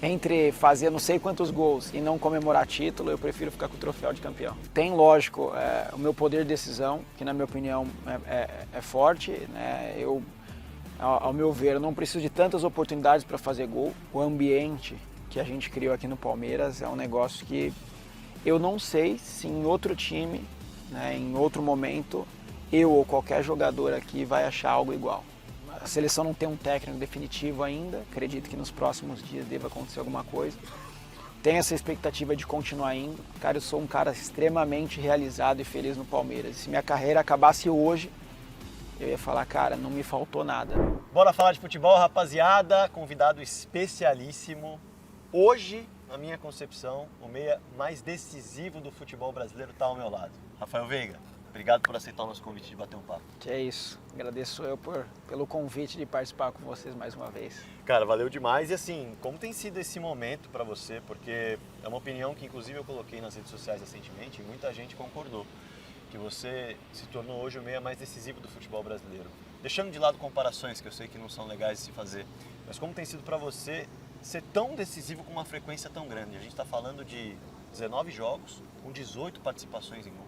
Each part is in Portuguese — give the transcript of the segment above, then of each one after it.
Entre fazer não sei quantos gols e não comemorar título, eu prefiro ficar com o troféu de campeão. Tem, lógico, o meu poder de decisão, que na minha opinião é forte, né? Ao meu ver, eu não preciso de tantas oportunidades para fazer gol. O ambiente que a gente criou aqui no Palmeiras é um negócio que eu não sei se em outro time, né, em outro momento, eu ou qualquer jogador aqui vai achar algo igual. A seleção não tem um técnico definitivo ainda, acredito que nos próximos dias deva acontecer alguma coisa. Tenho essa expectativa de continuar indo. Cara, eu sou um cara extremamente realizado e feliz no Palmeiras. Se minha carreira acabasse hoje, eu ia falar, cara, não me faltou nada. Bora falar de futebol, rapaziada. Convidado especialíssimo. Hoje, na minha concepção, o meia mais decisivo do futebol brasileiro está ao meu lado. Rafael Veiga, obrigado por aceitar o nosso convite de bater um papo. Que é isso. Agradeço eu pelo convite de participar com vocês mais uma vez. Cara, valeu demais. E assim, como tem sido esse momento para você? Porque é uma opinião que inclusive eu coloquei nas redes sociais recentemente e muita gente concordou. Que você se tornou hoje o meia mais decisivo do futebol brasileiro. Deixando de lado comparações, que eu sei que não são legais de se fazer, mas como tem sido para você ser tão decisivo com uma frequência tão grande? A gente está falando de 19 jogos, com 18 participações em gol.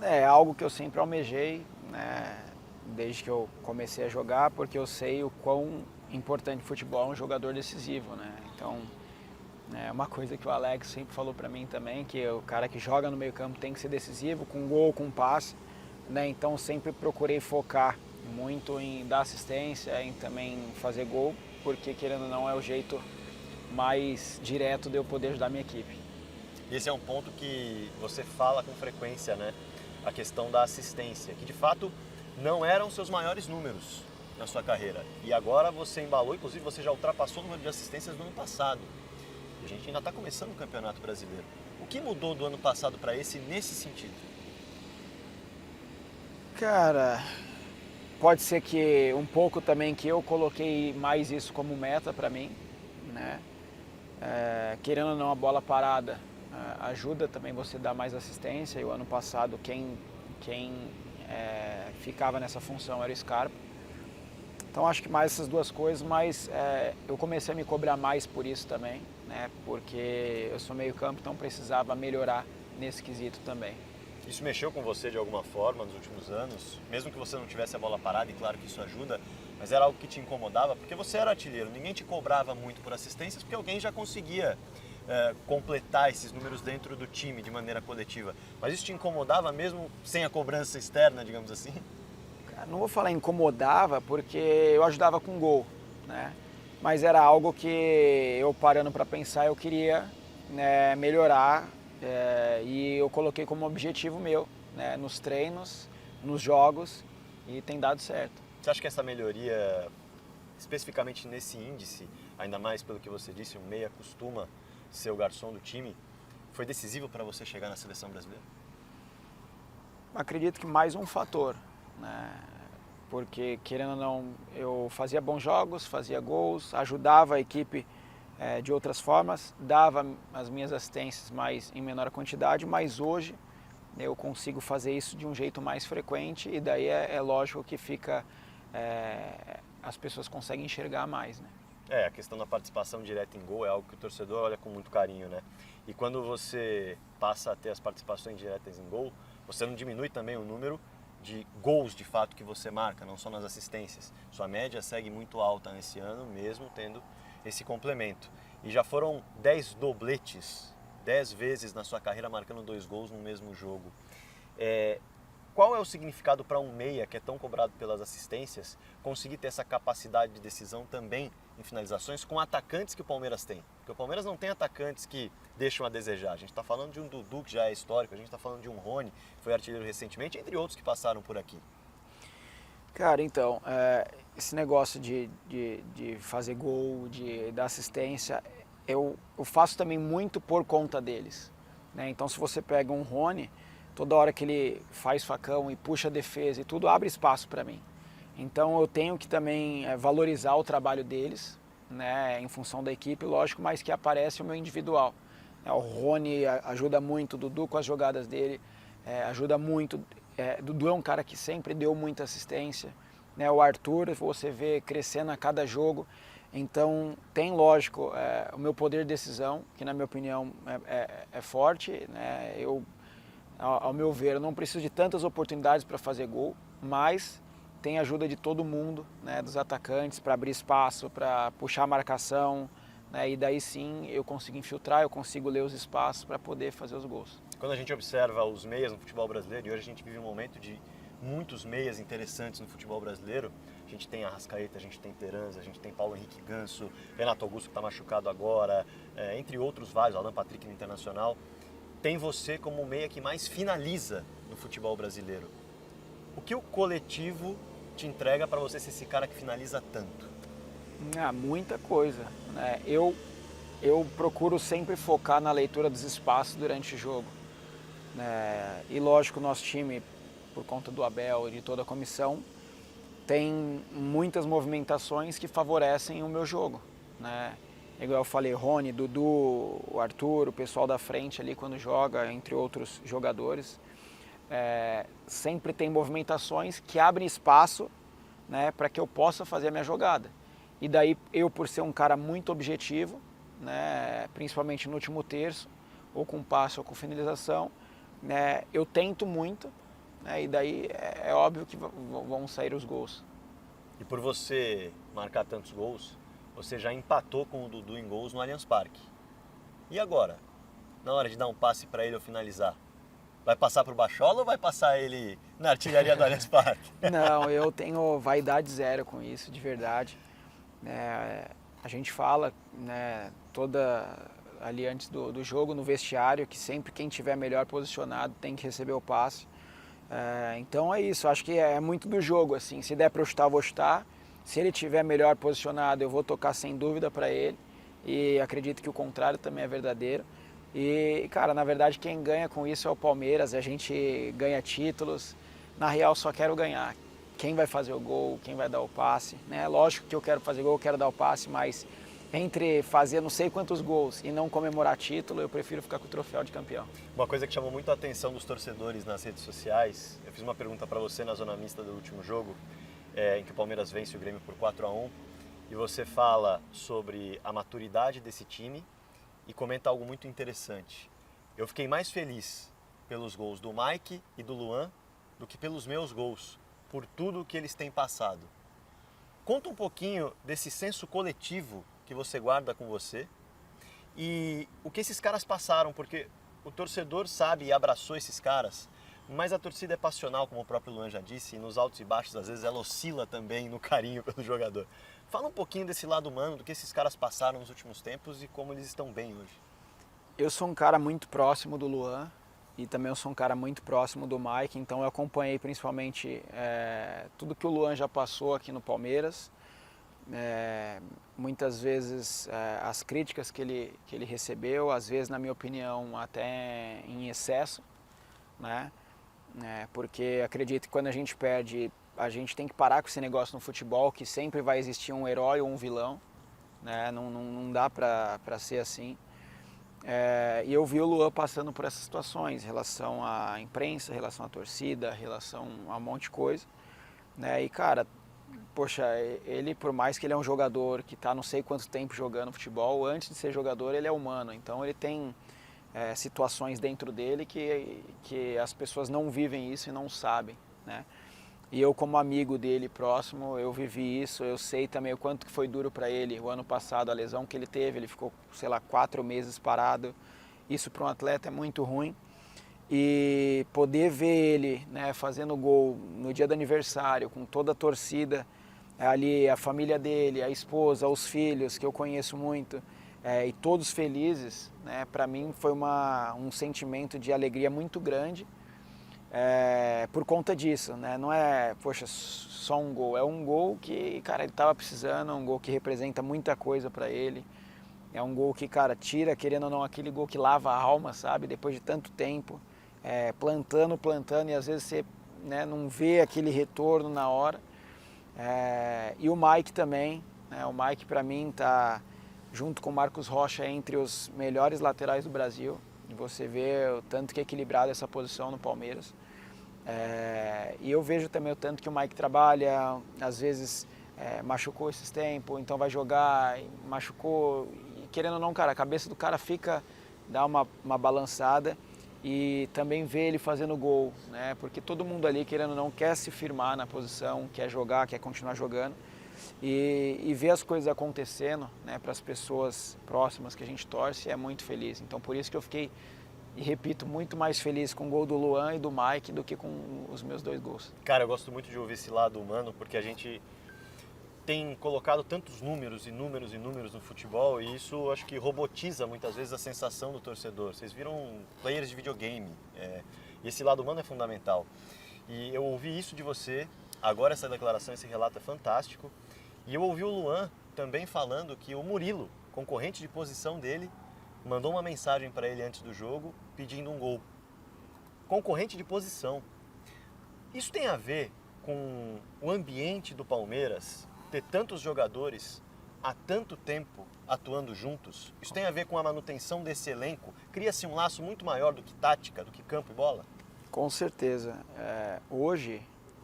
É algo que eu sempre almejei, né, desde que eu comecei a jogar, porque eu sei o quão importante o futebol é um jogador decisivo, né? Então, é uma coisa que o Alex sempre falou para mim também, que o cara que joga no meio-campo tem que ser decisivo, com gol, com passe, né? Então sempre procurei focar muito em dar assistência, em também fazer gol, porque querendo ou não é o jeito mais direto de eu poder ajudar a minha equipe. Esse é um ponto que você fala com frequência, né? A questão da assistência, que de fato não eram seus maiores números na sua carreira. E agora você embalou, inclusive você já ultrapassou o número de assistências do ano passado. A gente ainda está começando o Campeonato Brasileiro. O que mudou do ano passado para esse nesse sentido? Cara, pode ser que um pouco também que eu coloquei mais isso como meta para mim, né? Querendo ou não, a bola parada ajuda também você a dar mais assistência. E o ano passado quem ficava nessa função era o Scarpa. Então acho que mais essas duas coisas, mas eu comecei a me cobrar mais por isso também, né? Porque eu sou meio campo, então precisava melhorar nesse quesito também. Isso mexeu com você de alguma forma nos últimos anos? Mesmo que você não tivesse a bola parada, e claro que isso ajuda, mas era algo que te incomodava? Porque você era artilheiro, ninguém te cobrava muito por assistências, porque alguém já conseguia completar esses números dentro do time de maneira coletiva. Mas isso te incomodava mesmo sem a cobrança externa, digamos assim? Não vou falar incomodava, porque eu ajudava com gol, né? Mas era algo que eu parando para pensar, eu queria, né, melhorar, e eu coloquei como objetivo meu, né, nos treinos, nos jogos, e tem dado certo. Você acha que essa melhoria, especificamente nesse índice, ainda mais pelo que você disse, o meia costuma ser o garçom do time, foi decisivo para você chegar na seleção brasileira? Acredito que mais um fator, né? Porque, querendo ou não, eu fazia bons jogos, fazia gols, ajudava a equipe de outras formas, dava as minhas assistências mais em menor quantidade, mas hoje eu consigo fazer isso de um jeito mais frequente e daí é lógico que fica, as pessoas conseguem enxergar mais, né? A questão da participação direta em gol é algo que o torcedor olha com muito carinho, né? E quando você passa a ter as participações diretas em gol, você não diminui também o número de gols de fato que você marca, não só nas assistências. Sua média segue muito alta nesse ano, mesmo tendo esse complemento. E já foram 10 dobletes, 10 vezes na sua carreira marcando 2 gols no mesmo jogo. Qual é o significado para um meia que é tão cobrado pelas assistências conseguir ter essa capacidade de decisão também em finalizações com atacantes que o Palmeiras tem? Porque o Palmeiras não tem atacantes que deixam a desejar. A gente está falando de um Dudu que já é histórico, a gente está falando de um Rony que foi artilheiro recentemente, entre outros que passaram por aqui. Cara, então, esse negócio de fazer gol, de dar assistência, eu faço também muito por conta deles, né? Então, se você pega um Rony, toda hora que ele faz facão e puxa a defesa e tudo, abre espaço para mim. Então, eu tenho que também valorizar o trabalho deles, né, em função da equipe, lógico, mas que aparece o meu individual. O Rony ajuda muito, o Dudu com as jogadas dele, ajuda muito. Dudu é um cara que sempre deu muita assistência, né? O Arthur, você vê crescendo a cada jogo. Então, tem, lógico, o meu poder de decisão, que na minha opinião é forte, né? Ao meu ver, eu não preciso de tantas oportunidades para fazer gol, mas tem ajuda de todo mundo, né? Dos atacantes, para abrir espaço, para puxar a marcação, né? E daí sim eu consigo infiltrar, eu consigo ler os espaços para poder fazer os gols. Quando a gente observa os meias no futebol brasileiro, e hoje a gente vive um momento de muitos meias interessantes no futebol brasileiro, a gente tem Arrascaeta, a gente tem Teranza, a gente tem Paulo Henrique Ganso, Renato Augusto que está machucado agora, entre outros vários, Alan Patrick no Internacional. Tem você como o meia que mais finaliza no futebol brasileiro. O que o coletivo te entrega para você ser esse cara que finaliza tanto? Muita coisa, né? Eu procuro sempre focar na leitura dos espaços durante o jogo, né? E lógico, o nosso time, por conta do Abel e de toda a comissão, tem muitas movimentações que favorecem o meu jogo, né? Igual eu falei, Rony, Dudu, o Arthur, o pessoal da frente ali quando joga, entre outros jogadores, sempre tem movimentações que abrem espaço, né, para que eu possa fazer a minha jogada. E daí eu, por ser um cara muito objetivo, né, principalmente no último terço, ou com passe ou com finalização, né, eu tento muito, né, e daí é óbvio que vão sair os gols. E por você marcar tantos gols, você já empatou com o Dudu em gols no Allianz Parque. E agora? Na hora de dar um passe para ele ou finalizar? Vai passar pro Bachola ou vai passar ele na artilharia do Allianz Parque? Não, eu tenho vaidade zero com isso, de verdade. A gente fala, né, toda ali antes do jogo no vestiário que sempre quem tiver melhor posicionado tem que receber o passe. Então é isso, acho que é muito do jogo, assim, se der para eu chutar, eu vou chutar. Se ele tiver melhor posicionado, eu vou tocar sem dúvida para ele. E acredito que o contrário também é verdadeiro. E, cara, na verdade quem ganha com isso é o Palmeiras, a gente ganha títulos. Na real só quero ganhar. Quem vai fazer o gol, quem vai dar o passe, né? Lógico que eu quero fazer gol, eu quero dar o passe, mas entre fazer não sei quantos gols e não comemorar título, eu prefiro ficar com o troféu de campeão. Uma coisa que chamou muito a atenção dos torcedores nas redes sociais, eu fiz uma pergunta para você na zona mista do último jogo, em que o Palmeiras vence o Grêmio por 4-1, e você fala sobre a maturidade desse time e comenta algo muito interessante. Eu fiquei mais feliz pelos gols do Mike e do Luan do que pelos meus gols, por tudo que eles têm passado. Conta um pouquinho desse senso coletivo que você guarda com você e o que esses caras passaram, porque o torcedor sabe e abraçou esses caras, mas a torcida é passional, como o próprio Luan já disse, e nos altos e baixos às vezes ela oscila também no carinho pelo jogador. Fala um pouquinho desse lado humano, do que esses caras passaram nos últimos tempos e como eles estão bem hoje. Eu sou um cara muito próximo do Luan e também eu sou um cara muito próximo do Mike, então eu acompanhei principalmente tudo que o Luan já passou aqui no Palmeiras. Muitas vezes as críticas que ele recebeu, às vezes na minha opinião até em excesso, né? Porque acredito que quando a gente perde, a gente tem que parar com esse negócio no futebol, que sempre vai existir um herói ou um vilão, né? Não dá pra ser assim. E eu vi o Luan passando por essas situações, em relação à imprensa, em relação à torcida, em relação a um monte de coisa, né? E cara, poxa, ele, por mais que ele é um jogador que está não sei quanto tempo jogando futebol, antes de ser jogador ele é humano, então ele tem situações dentro dele que as pessoas não vivem isso e não sabem, né? E eu, como amigo dele próximo, eu vivi isso, eu sei também o quanto que foi duro para ele o ano passado, a lesão que ele teve, ele ficou, sei lá, 4 meses parado, isso para um atleta é muito ruim. E poder ver ele, né, fazendo gol no dia do aniversário, com toda a torcida ali, a família dele, a esposa, os filhos, que eu conheço muito, e todos felizes, né, para mim foi um sentimento de alegria muito grande por conta disso, né? Não é, poxa, só um gol, é um gol que, cara, ele estava precisando, é um gol que representa muita coisa para ele, é um gol que, cara, tira, querendo ou não, aquele gol que lava a alma, sabe, depois de tanto tempo. Plantando, e às vezes você, né, não vê aquele retorno na hora. E o Mike também, né, o Mike para mim está junto com o Marcos Rocha entre os melhores laterais do Brasil. E você vê o tanto que é equilibrado essa posição no Palmeiras. E eu vejo também o tanto que o Mike trabalha, às vezes machucou esses tempos, então vai jogar, machucou, e querendo ou não, cara, a cabeça do cara dá uma balançada, e também ver ele fazendo gol, né? Porque todo mundo ali, querendo ou não, quer se firmar na posição, quer jogar, quer continuar jogando, e ver as coisas acontecendo, né, para as pessoas próximas que a gente torce, é muito feliz. Então por isso que eu fiquei, e repito, muito mais feliz com o gol do Luan e do Mike do que com os meus 2 gols. Cara, eu gosto muito de ouvir esse lado humano, porque a gente tem colocado tantos números e números e números no futebol, e isso acho que robotiza muitas vezes a sensação do torcedor. Vocês viram players de videogame, e esse lado humano é fundamental. E eu ouvi isso de você, agora essa declaração, esse relato é fantástico, e eu ouvi o Luan também falando que o Murilo, concorrente de posição dele, mandou uma mensagem para ele antes do jogo pedindo um gol. Concorrente de posição. Isso tem a ver com o ambiente do Palmeiras, ter tantos jogadores há tanto tempo atuando juntos? Isso tem a ver com a manutenção desse elenco? Cria-se um laço muito maior do que tática, do que campo e bola? Com certeza. Hoje,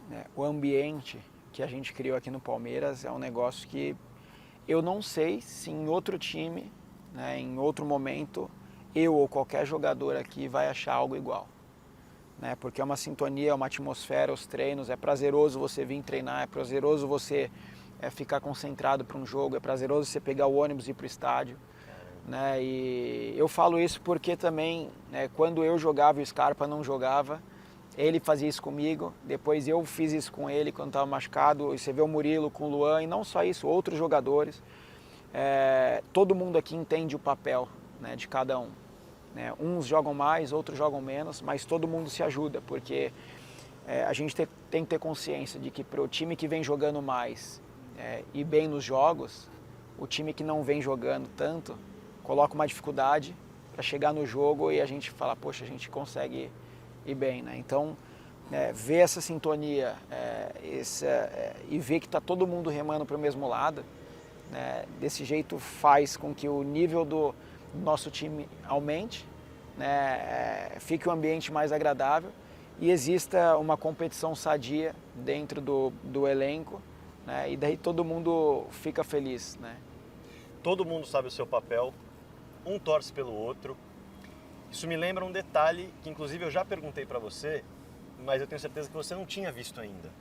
né, o ambiente que a gente criou aqui no Palmeiras é um negócio que eu não sei se em outro time, né, em outro momento, eu ou qualquer jogador aqui vai achar algo igual. Né, porque é uma sintonia, é uma atmosfera, os treinos, é prazeroso você vir treinar, é prazeroso você ficar concentrado para um jogo, é prazeroso você pegar o ônibus e ir para o estádio. Né, e eu falo isso porque também, né, quando eu jogava e o Scarpa não jogava, ele fazia isso comigo, depois eu fiz isso com ele quando estava machucado, e você vê o Murilo com o Luan, e não só isso, outros jogadores. Todo mundo aqui entende o papel, né, de cada um. Né? Uns jogam mais, outros jogam menos, mas todo mundo se ajuda, porque a gente tem que ter consciência de que para o time que vem jogando mais e bem nos jogos, o time que não vem jogando tanto, coloca uma dificuldade para chegar no jogo e a gente fala, poxa, a gente consegue ir bem. Né? Então, ver essa sintonia e ver que está todo mundo remando para o mesmo lado, né? Desse jeito faz com que o nível do nosso time aumente, né? Fique um ambiente mais agradável e exista uma competição sadia dentro do elenco, né? E daí todo mundo fica feliz. Né? Todo mundo sabe o seu papel, um torce pelo outro. Isso me lembra um detalhe que inclusive eu já perguntei para você, mas eu tenho certeza que você não tinha visto ainda.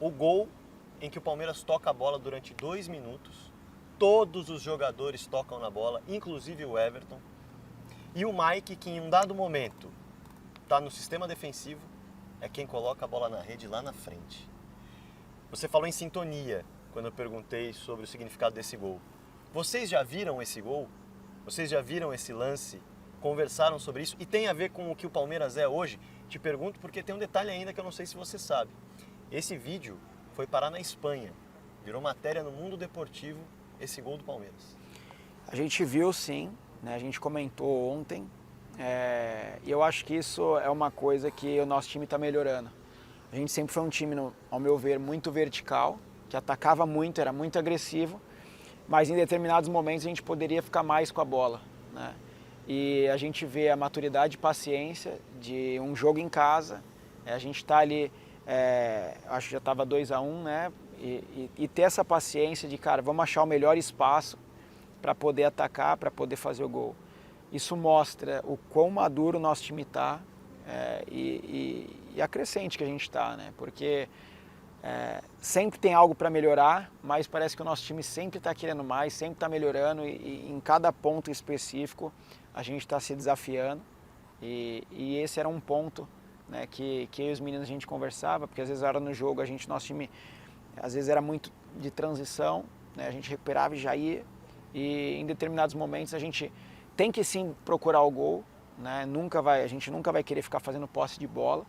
O gol em que o Palmeiras toca a bola durante 2 minutos, todos os jogadores tocam na bola, inclusive o Everton, e o Mike, que em um dado momento está no sistema defensivo, é quem coloca a bola na rede lá na frente. Você falou em sintonia quando eu perguntei sobre o significado desse gol. Vocês já viram esse gol? Vocês já viram esse lance? Conversaram sobre isso? E tem a ver com o que o Palmeiras é hoje? Te pergunto porque tem um detalhe ainda que eu não sei se você sabe. Esse vídeo foi parar na Espanha. Virou matéria no Mundo Deportivo, esse gol do Palmeiras. A gente viu sim, né? A gente comentou ontem. E eu acho que isso é uma coisa que o nosso time está melhorando. A gente sempre foi um time, ao meu ver, muito vertical, que atacava muito, era muito agressivo, mas em determinados momentos a gente poderia ficar mais com a bola. Né? E a gente vê a maturidade e paciência de um jogo em casa, a gente está ali, acho que já estava 2-1, né? E ter essa paciência de, cara, vamos achar o melhor espaço para poder atacar, para poder fazer o gol. Isso mostra o quão maduro o nosso time está e a crescente que a gente está, né? Porque sempre tem algo para melhorar, mas parece que o nosso time sempre está querendo mais, sempre está melhorando e em cada ponto específico a gente está se desafiando e esse era um ponto, né, que eu e os meninos a gente conversava, porque às vezes era no jogo, nosso time às vezes era muito de transição, né, a gente recuperava e já ia, e em determinados momentos a gente tem que sim procurar o gol, né, a gente nunca vai querer ficar fazendo posse de bola,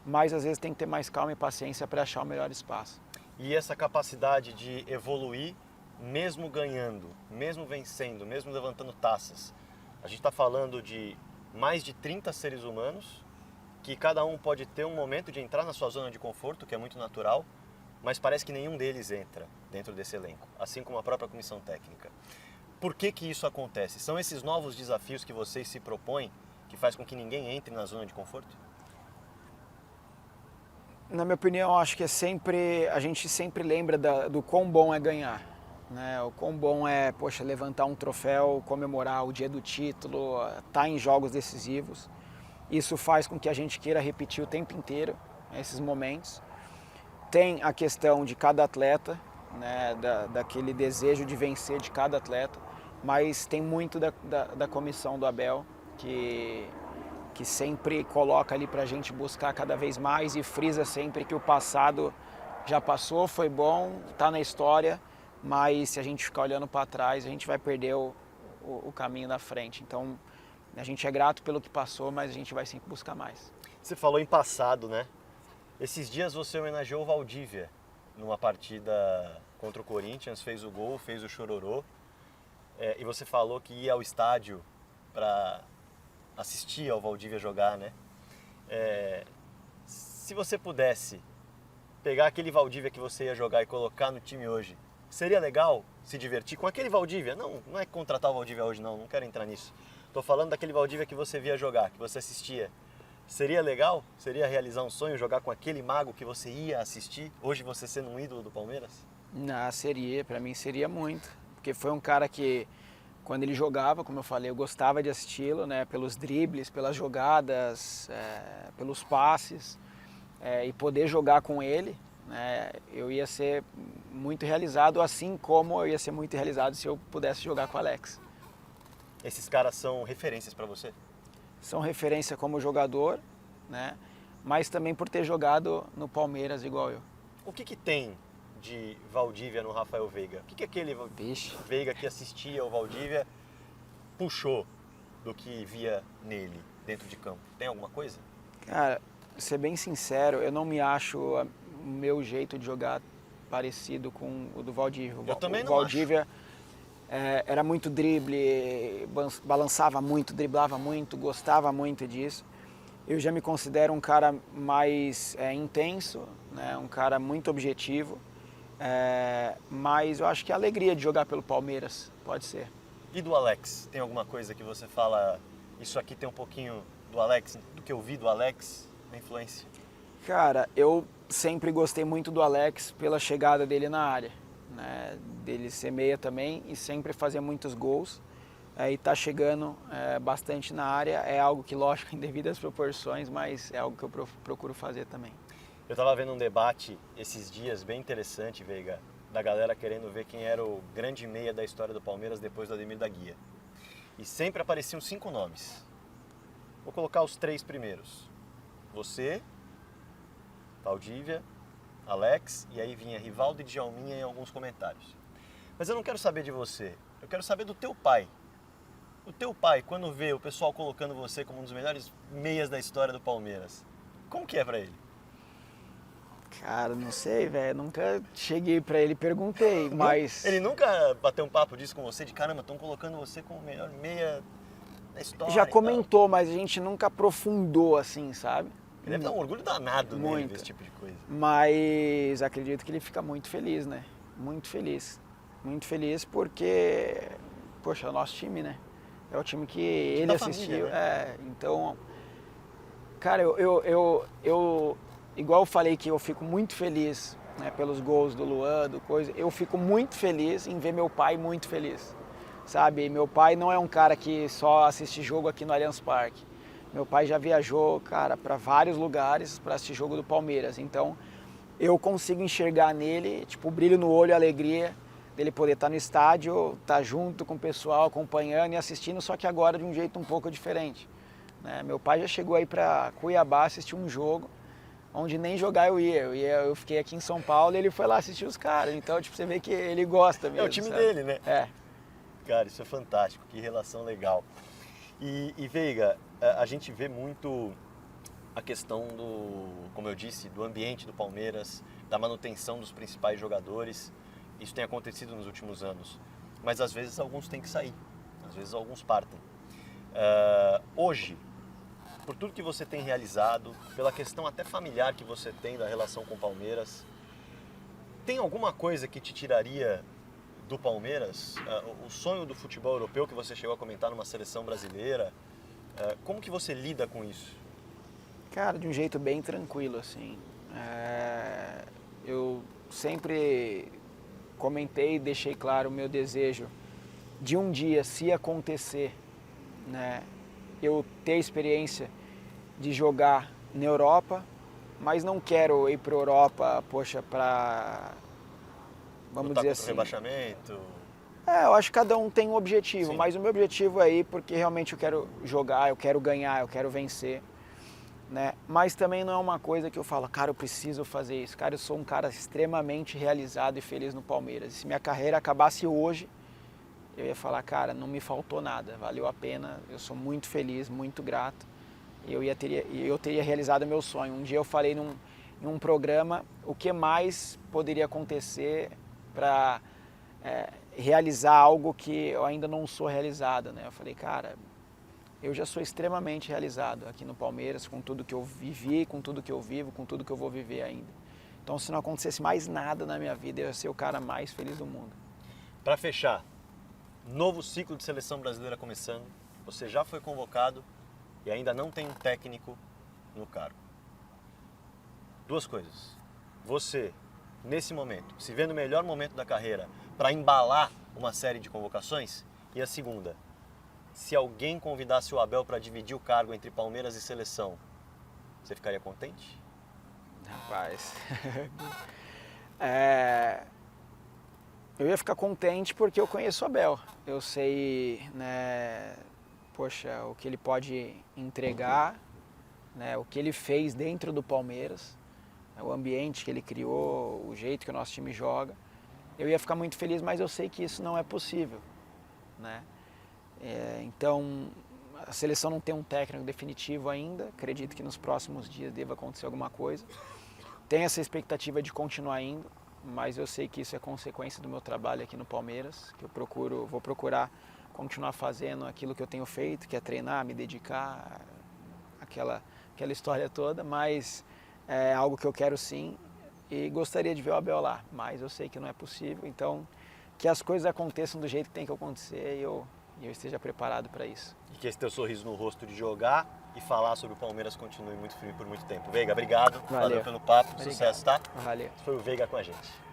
mas às vezes tem que ter mais calma e paciência para achar o melhor espaço. E essa capacidade de evoluir, mesmo ganhando, mesmo vencendo, mesmo levantando taças. A gente está falando de mais de 30 seres humanos, que cada um pode ter um momento de entrar na sua zona de conforto, que é muito natural, mas parece que nenhum deles entra dentro desse elenco, assim como a própria comissão técnica. Por que isso acontece? São esses novos desafios que vocês se propõem que faz com que ninguém entre na zona de conforto? Na minha opinião, acho que a gente sempre lembra do quão bom é ganhar, né? O quão bom é, poxa, levantar um troféu, comemorar o dia do título, estar em jogos decisivos. Isso faz com que a gente queira repetir o tempo inteiro esses momentos. Tem a questão de cada atleta, né? Daquele desejo de vencer de cada atleta, mas tem muito da comissão do Abel que sempre coloca ali para a gente buscar cada vez mais e frisa sempre que o passado já passou, foi bom, está na história, mas se a gente ficar olhando para trás, a gente vai perder o caminho da frente. Então, a gente é grato pelo que passou, mas a gente vai sempre buscar mais. Você falou em passado, né? Esses dias você homenageou o Valdívia numa partida contra o Corinthians, fez o gol, fez o chororô, e você falou que ia ao estádio para assistir ao Valdívia jogar, né? Se você pudesse pegar aquele Valdívia que você ia jogar e colocar no time hoje, seria legal se divertir com aquele Valdívia? Não é contratar o Valdívia hoje, não quero entrar nisso. Estou falando daquele Valdívia que você via jogar, que você assistia. Seria legal? Seria realizar um sonho jogar com aquele mago que você ia assistir? Hoje você sendo um ídolo do Palmeiras? Não, seria, para mim seria muito, porque foi um cara que quando ele jogava, como eu falei, eu gostava de assisti-lo, né, pelos dribles, pelas jogadas, pelos passes, e poder jogar com ele, né, eu ia ser muito realizado, assim como eu ia ser muito realizado se eu pudesse jogar com o Alex. Esses caras são referências para você? São referência como jogador, né, mas também por ter jogado no Palmeiras igual eu. O que tem de Valdívia no Rafael Veiga? O que aquele Veiga que assistia ao Valdívia puxou do que via nele dentro de campo? Tem alguma coisa? Cara, ser bem sincero, eu não me acho o meu jeito de jogar parecido com o do Valdívia. Eu também não Valdívia acho. Era muito drible, balançava muito, driblava muito, gostava muito disso. Eu já me considero um cara mais intenso, né? Um cara muito objetivo. Mas eu acho que a alegria de jogar pelo Palmeiras pode ser. E do Alex? Tem alguma coisa que você fala, isso aqui tem um pouquinho do Alex, do que eu vi do Alex, a influência? Cara, eu sempre gostei muito do Alex pela chegada dele na área, né? Dele ser meia também e sempre fazer muitos gols. E tá chegando bastante na área, é algo que, lógico, em devidas proporções, mas é algo que eu procuro fazer também. Eu estava vendo um debate esses dias bem interessante, Veiga, da galera querendo ver quem era o grande meia da história do Palmeiras depois do Ademir da Guia. E sempre apareciam 5 nomes. Vou colocar os 3 primeiros. Você, Valdívia, Alex, e aí vinha Rivaldo e Djalminha em alguns comentários. Mas eu não quero saber de você, eu quero saber do teu pai. O teu pai, quando vê o pessoal colocando você como um dos melhores meias da história do Palmeiras, como que é pra ele? Cara, não sei, velho. Nunca cheguei pra ele e perguntei, mas... Ele nunca bateu um papo disso com você? De caramba, estão colocando você como o melhor meia da história. Já comentou, mas a gente nunca aprofundou assim, sabe? Ele deve dar um orgulho danado nele, Muito. desse tipo de coisa. Mas acredito que ele fica muito feliz, né? Muito feliz. Muito feliz porque, poxa, é o nosso time, né? É o time que ele assistiu. Família, né? Então, cara, igual eu falei que eu fico muito feliz, né, pelos gols do Luan, do coisa, eu fico muito feliz em ver meu pai muito feliz, sabe? Meu pai não é um cara que só assiste jogo aqui no Allianz Parque. Meu pai já viajou, cara, para vários lugares para assistir jogo do Palmeiras. Então, eu consigo enxergar nele, tipo, o brilho no olho, a alegria dele poder estar no estádio, estar junto com o pessoal, acompanhando e assistindo, só que agora de um jeito um pouco diferente, né? Meu pai já chegou aí para Cuiabá assistir um jogo onde nem jogar eu fiquei aqui em São Paulo e ele foi lá assistir os caras. Então, tipo, você vê que ele gosta mesmo. É o time sabe? dele, né? É. Cara, isso é fantástico, que relação legal. E Veiga, a gente vê muito a questão do, como eu disse, do ambiente do Palmeiras, da manutenção dos principais jogadores. Isso tem acontecido nos últimos anos. Mas às vezes alguns têm que sair, às vezes alguns partem. Hoje, por tudo que você tem realizado, pela questão até familiar que você tem da relação com o Palmeiras, tem alguma coisa que te tiraria do Palmeiras? O sonho do futebol europeu que você chegou a comentar numa seleção brasileira, como que você lida com isso? Cara, de um jeito bem tranquilo, assim. Eu sempre comentei e deixei claro o meu desejo de um dia, se acontecer, né, eu ter a experiência de jogar na Europa, mas não quero ir para a Europa, poxa, para, vamos Lutar dizer contra o assim... rebaixamento. Eu acho que cada um tem um objetivo, Sim. mas o meu objetivo é ir porque realmente eu quero jogar, eu quero ganhar, eu quero vencer, né? Mas também não é uma coisa que eu falo, cara, eu preciso fazer isso. Cara, eu sou um cara extremamente realizado e feliz no Palmeiras. Se minha carreira acabasse hoje, eu ia falar, cara, não me faltou nada, valeu a pena, eu sou muito feliz, muito grato. E eu teria realizado meu sonho. Um dia eu falei em um programa o que mais poderia acontecer para realizar algo que eu ainda não sou realizado, né? Eu falei, cara, eu já sou extremamente realizado aqui no Palmeiras, com tudo que eu vivi, com tudo que eu vivo, com tudo que eu vou viver ainda. Então, se não acontecesse mais nada na minha vida, eu ia ser o cara mais feliz do mundo. Para fechar, novo ciclo de seleção brasileira começando. Você já foi convocado e ainda não tem um técnico no cargo. Duas coisas. Você, nesse momento, se vê no melhor momento da carreira para embalar uma série de convocações? E a segunda, se alguém convidasse o Abel para dividir o cargo entre Palmeiras e seleção, você ficaria contente? Rapaz, eu ia ficar contente porque eu conheço o Abel. Eu sei, né, poxa, o que ele pode entregar, né, o que ele fez dentro do Palmeiras, o ambiente que ele criou, o jeito que o nosso time joga. Eu ia ficar muito feliz, mas eu sei que isso não é possível, né? Então, a seleção não tem um técnico definitivo ainda. Acredito que nos próximos dias deva acontecer alguma coisa. Tenho essa expectativa de continuar indo, mas eu sei que isso é consequência do meu trabalho aqui no Palmeiras, que vou procurar continuar fazendo aquilo que eu tenho feito, que é treinar, me dedicar, aquela história toda, mas é algo que eu quero sim e gostaria de ver o Abel lá, mas eu sei que não é possível, então que as coisas aconteçam do jeito que tem que acontecer e eu esteja preparado para isso. E que esse teu sorriso no rosto de jogar e falar sobre o Palmeiras continue muito firme por muito tempo. Veiga, obrigado. Valeu pelo papo. Obrigado. Sucesso, tá? Valeu. Esse foi o Veiga com a gente.